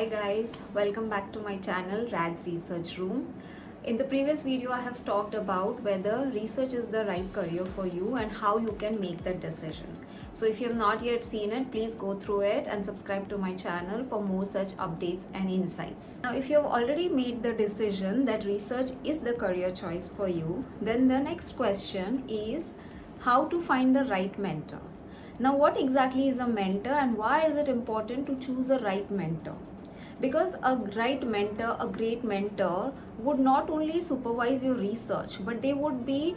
Hi guys, welcome back to my channel Rad's Research Room. In the previous video I have talked about whether research is the right career for you and how you can make that decision. So if you have not yet seen it, please go through it and subscribe to my channel for more such updates and insights. Now if you have already made the decision that research is the career choice for you, then the next question is how to find the right mentor. Now, what exactly is a mentor and why is it important to choose a right mentor? Because a right mentor, a great mentor, would not only supervise your research, but they would be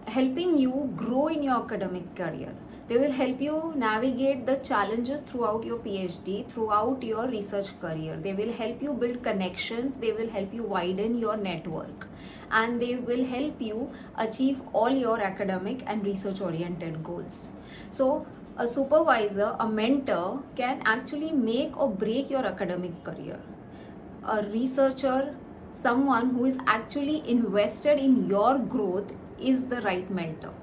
helping you grow in your academic career. They will help you navigate the challenges throughout your PhD, throughout your research career. They will help you build connections, they will help you widen your network, and they will help you achieve all your academic and research oriented goals. So, a supervisor, a mentor can actually make or break your academic career. A researcher, someone who is actually invested in your growth, is the right mentor.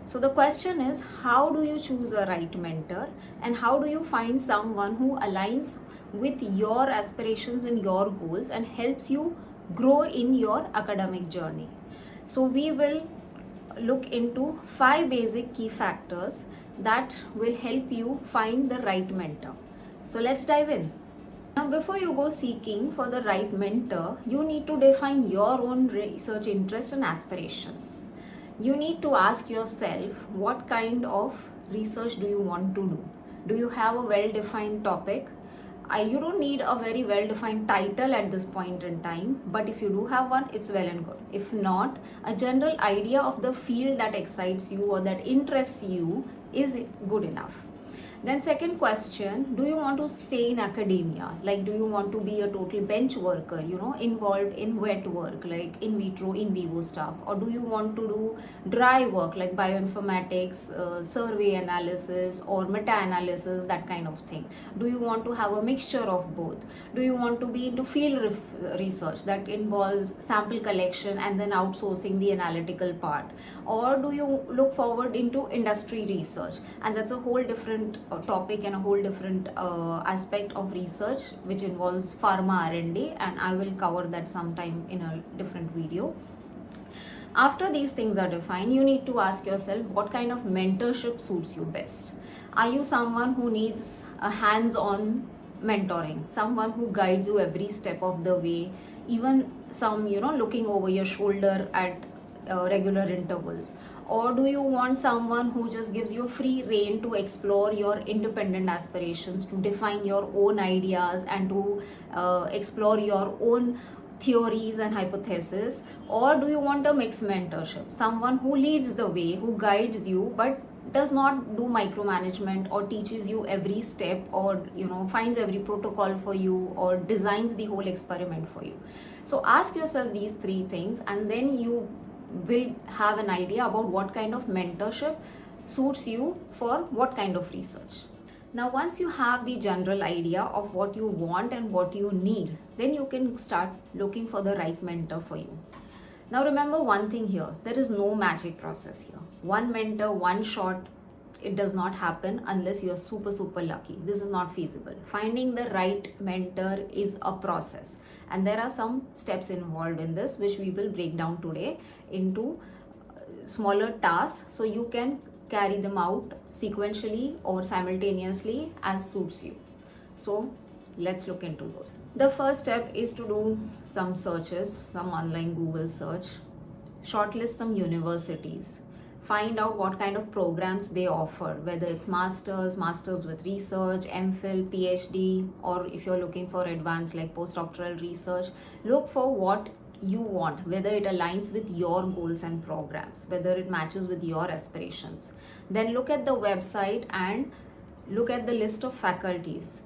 So the question is, how do you choose a right mentor and how do you find someone who aligns with your aspirations and your goals and helps you grow in your academic journey? So we will look into 5 basic key factors that will help you find the right mentor. So let's dive in. Now, before you go seeking for the right mentor, you need to define your own research interest and aspirations. You need to ask yourself, what kind of research do you want to do? Do you have a well-defined topic? You don't need a very well-defined title at this point in time, but if you do have one, it's well and good. If not, a general idea of the field that excites you or that interests you is good enough. Then second question, do you want to stay in academia? Like, do you want to be a total bench worker, involved in wet work, like in vitro, in vivo stuff? Or do you want to do dry work like bioinformatics, survey analysis or meta-analysis, that kind of thing? Do you want to have a mixture of both? Do you want to be into field research that involves sample collection and then outsourcing the analytical part? Or do you look forward into industry research? And that's a whole different topic and a whole different aspect of research which involves pharma R&D, and I will cover that sometime in a different video. After these things are defined, you need to ask yourself what kind of mentorship suits you best. Are you someone who needs a hands-on mentoring, someone who guides you every step of the way, even some looking over your shoulder at regular intervals? Or do you want someone who just gives you free rein to explore your independent aspirations, to define your own ideas and to explore your own theories and hypotheses? Or do you want a mixed mentorship, someone who leads the way, who guides you but does not do micromanagement or teaches you every step or finds every protocol for you or designs the whole experiment for you? So ask yourself these 3 things and then you will have an idea about what kind of mentorship suits you for what kind of research. Now, once you have the general idea of what you want and what you need, then you can start looking for the right mentor for you. Now, remember one thing here, there is no magic process here. One mentor, one shot, it does not happen unless you are super lucky. This is not feasible. Finding the right mentor is a process, and there are some steps involved in this which we will break down today into smaller tasks so you can carry them out sequentially or simultaneously as suits you. So let's look into those. The first step is to do some searches, some online Google search, shortlist some universities, find out what kind of programs they offer, whether it's masters with research, MPhil, PhD, or if you're looking for advanced like postdoctoral research. Look for what you want, whether it aligns with your goals and programs, whether it matches with your aspirations. Then look at the website and look at the list of faculties.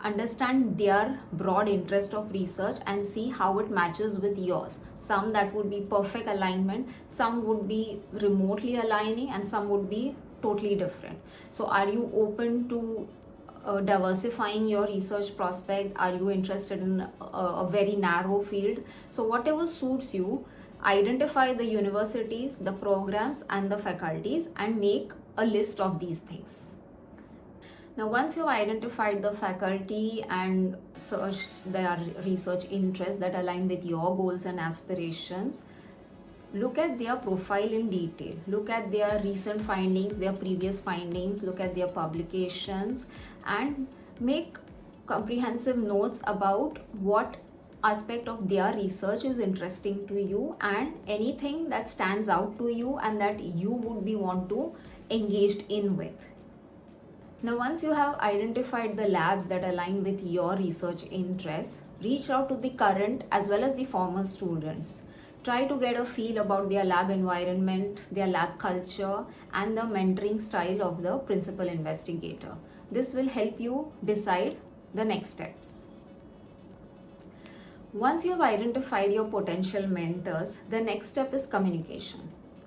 Understand their broad interest of research and see how it matches with yours. Some that would be perfect alignment, some would be remotely aligning, and some would be totally different. So are you open to diversifying your research prospect? Are you interested in a very narrow field? So whatever suits you, identify the universities, the programs and the faculties and make a list of these things. Now, once you've identified the faculty and searched their research interests that align with your goals and aspirations, look at their profile in detail. Look at their recent findings, their previous findings, look at their publications, and make comprehensive notes about what aspect of their research is interesting to you and anything that stands out to you and that you would be want to engaged in with. Now, once you have identified the labs that align with your research interests, reach out to the current as well as the former students. Try to get a feel about their lab environment, their lab culture, and the mentoring style of the principal investigator. This will help you decide the next steps. Once you have identified your potential mentors, the next step is communication.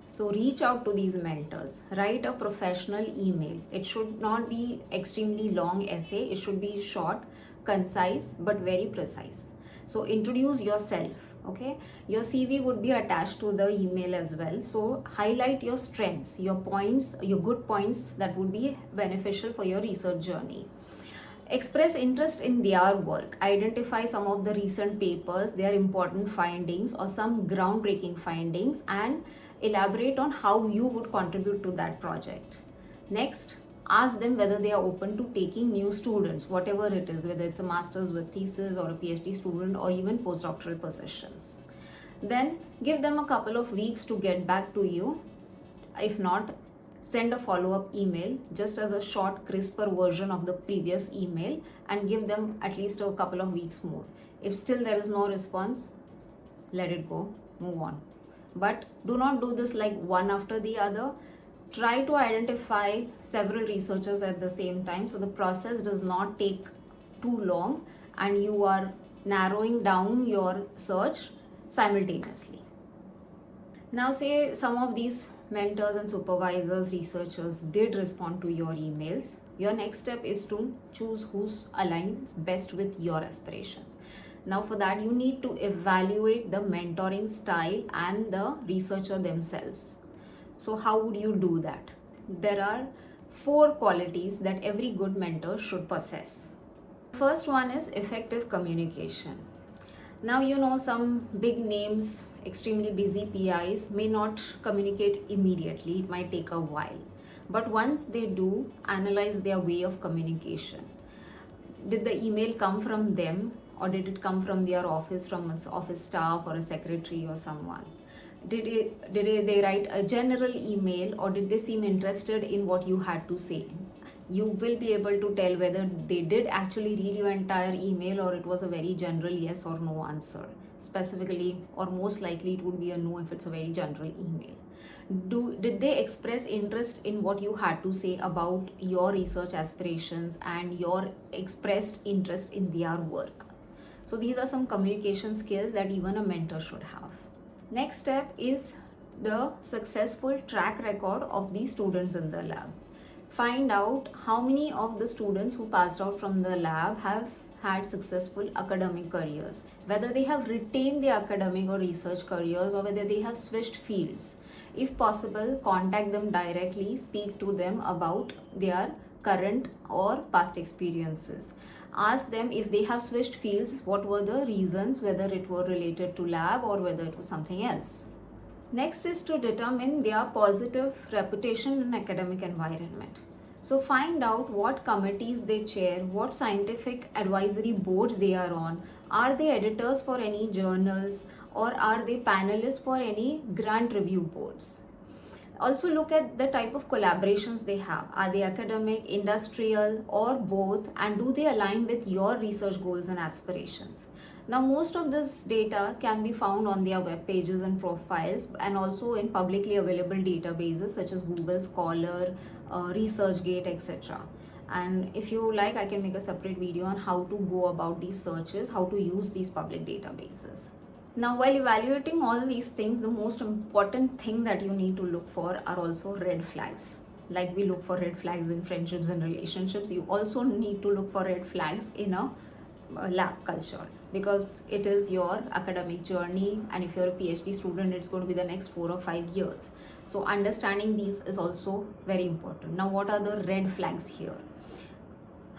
So reach out to these mentors, write a professional email. It should not be extremely long essay, it should be short, concise, but very precise. So introduce yourself, okay? Your CV would be attached to the email as well. So highlight your strengths, your points, your good points that would be beneficial for your research journey. Express interest in their work. Identify some of the recent papers, their important findings or some groundbreaking findings, and elaborate on how you would contribute to that project. Next, ask them whether they are open to taking new students, whatever it is, whether it's a master's with thesis or a PhD student or even postdoctoral positions. Then give them a couple of weeks to get back to you. If not, send a follow-up email just as a short, crisper version of the previous email and give them at least a couple of weeks more. If still there is no response, let it go, move on. But do not do this like one after the other. Try to identify several researchers at the same time so the process does not take too long and you are narrowing down your search simultaneously. Now, say some of these mentors and supervisors, researchers did respond to your emails. Your next step is to choose who aligns best with your aspirations. Now, for that, you need to evaluate the mentoring style and the researcher themselves. So, how would you do that? There are 4 qualities that every good mentor should possess. First one is effective communication. Now, you know, some big names, extremely busy PIs may not communicate immediately. It might take a while. But once they do, analyze their way of communication. Did the email come from them, or did it come from their office, from an office staff or a secretary or someone? Did they write a general email, or did they seem interested in what you had to say? You will be able to tell whether they did actually read your entire email or it was a very general yes or no answer. Specifically, or most likely, it would be a no if it's a very general email. Did they express interest in what you had to say about your research aspirations and your expressed interest in their work? So these are some communication skills that even a mentor should have. Next step is the successful track record of the students in the lab. Find out how many of the students who passed out from the lab have had successful academic careers, whether they have retained their academic or research careers or whether they have switched fields. If possible, contact them directly, speak to them about their current or past experiences. Ask them if they have switched fields, what were the reasons, whether it were related to lab or whether it was something else. Next is to determine their positive reputation in academic environment. So find out what committees they chair, what scientific advisory boards they are they editors for any journals, or are they panelists for any grant review boards. Also look at the type of collaborations they have. Are they academic, industrial, or both, and do they align with your research goals and aspirations? Now, most of this data can be found on their web pages and profiles and also in publicly available databases such as Google Scholar, ResearchGate, etc. And if you like, I can make a separate video on how to go about these searches, how to use these public databases. Now, while evaluating all these things, the most important thing that you need to look for are also red flags. Like we look for red flags in friendships and relationships, you also need to look for red flags in a lab culture, because it is your academic journey, and if you're a PhD student, it's going to be the next 4 or 5 years. So understanding these is also very important. Now, what are the red flags here?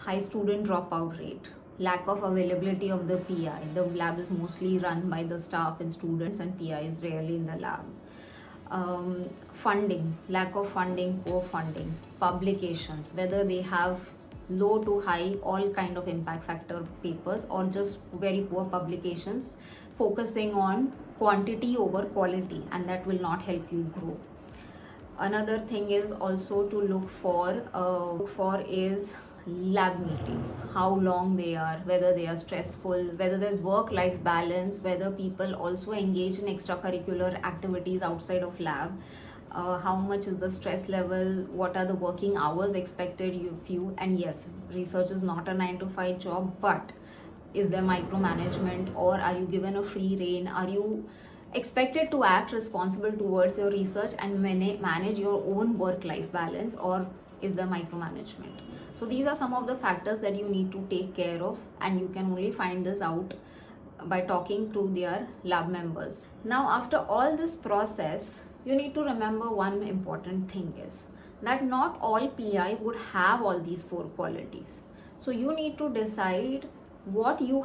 high student dropout rate, lack of availability of the PI. The lab is mostly run by the staff and students, and PI is rarely in the lab. Funding, lack of funding, poor funding, publications, whether they have low to high, all kind of impact factor papers, or just very poor publications, focusing on quantity over quality, and that will not help you grow. Another thing is also to look for is lab meetings, how long they are, whether they are stressful, whether there's work life balance, whether people also engage in extracurricular activities outside of lab, how much is the stress level, what are the working hours expected of you. And yes, research is not a 9 to 5 job, but is there micromanagement, or are you given a free rein? Are you expected to act responsible towards your research and manage your own work life balance, or is there micromanagement? So these are some of the factors that you need to take care of, and you can only find this out by talking to their lab members. Now, after all this process, you need to remember one important thing is that not all PI would have all these 4 qualities. So you need to decide what you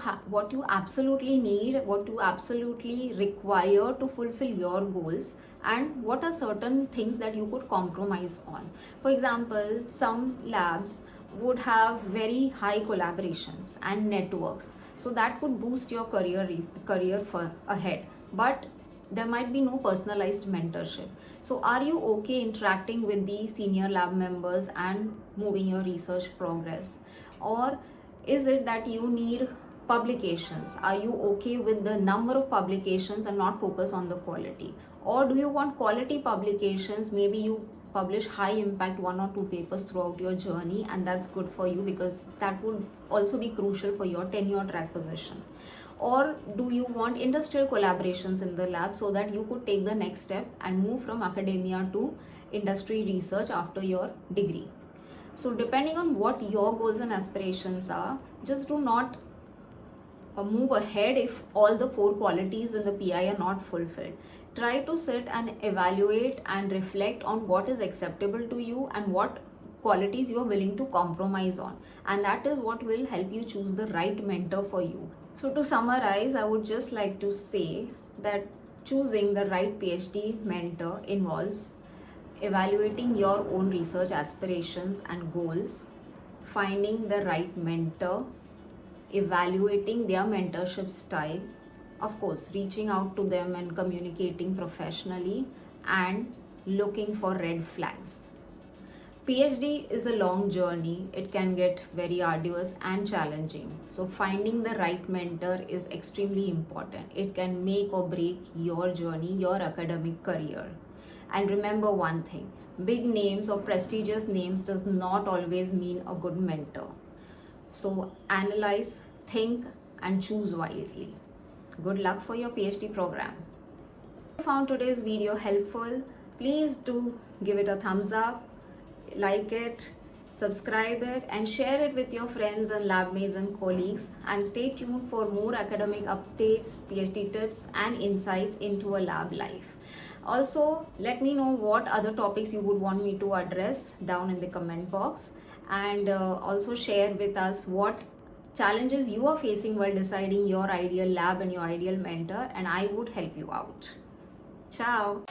absolutely need, what you absolutely require to fulfill your goals, and what are certain things that you could compromise on. For example, some labs would have very high collaborations and networks, so that could boost your career for ahead, but there might be no personalized mentorship. So are you okay interacting with the senior lab members and moving your research progress? Or is it that you need publications? Are you okay with the number of publications and not focus on the quality? Or do you want quality publications? Maybe you publish high impact 1 or 2 papers throughout your journey, and that's good for you because that would also be crucial for your tenure track position. Or do you want industrial collaborations in the lab so that you could take the next step and move from academia to industry research after your degree? So depending on what your goals and aspirations are, just do not move ahead if all the 4 qualities in the PI are not fulfilled. Try to sit and evaluate and reflect on what is acceptable to you and what qualities you are willing to compromise on, and that is what will help you choose the right mentor for you. So to summarize, I would just like to say that choosing the right PhD mentor involves evaluating your own research aspirations and goals, finding the right mentor, evaluating their mentorship style, of course, reaching out to them and communicating professionally, and looking for red flags. PhD is a long journey. It can get very arduous and challenging. So finding the right mentor is extremely important. It can make or break your journey, your academic career. And remember one thing, big names or prestigious names does not always mean a good mentor. So analyze, think, and choose wisely. Good luck for your PhD program. If you found today's video helpful, please do give it a thumbs up, like it, subscribe it, and share it with your friends and lab mates and colleagues. And stay tuned for more academic updates, PhD tips, and insights into a lab life. Also, let me know what other topics you would want me to address down in the comment box, and also share with us what challenges you are facing while deciding your ideal lab and your ideal mentor, and I would help you out. Ciao.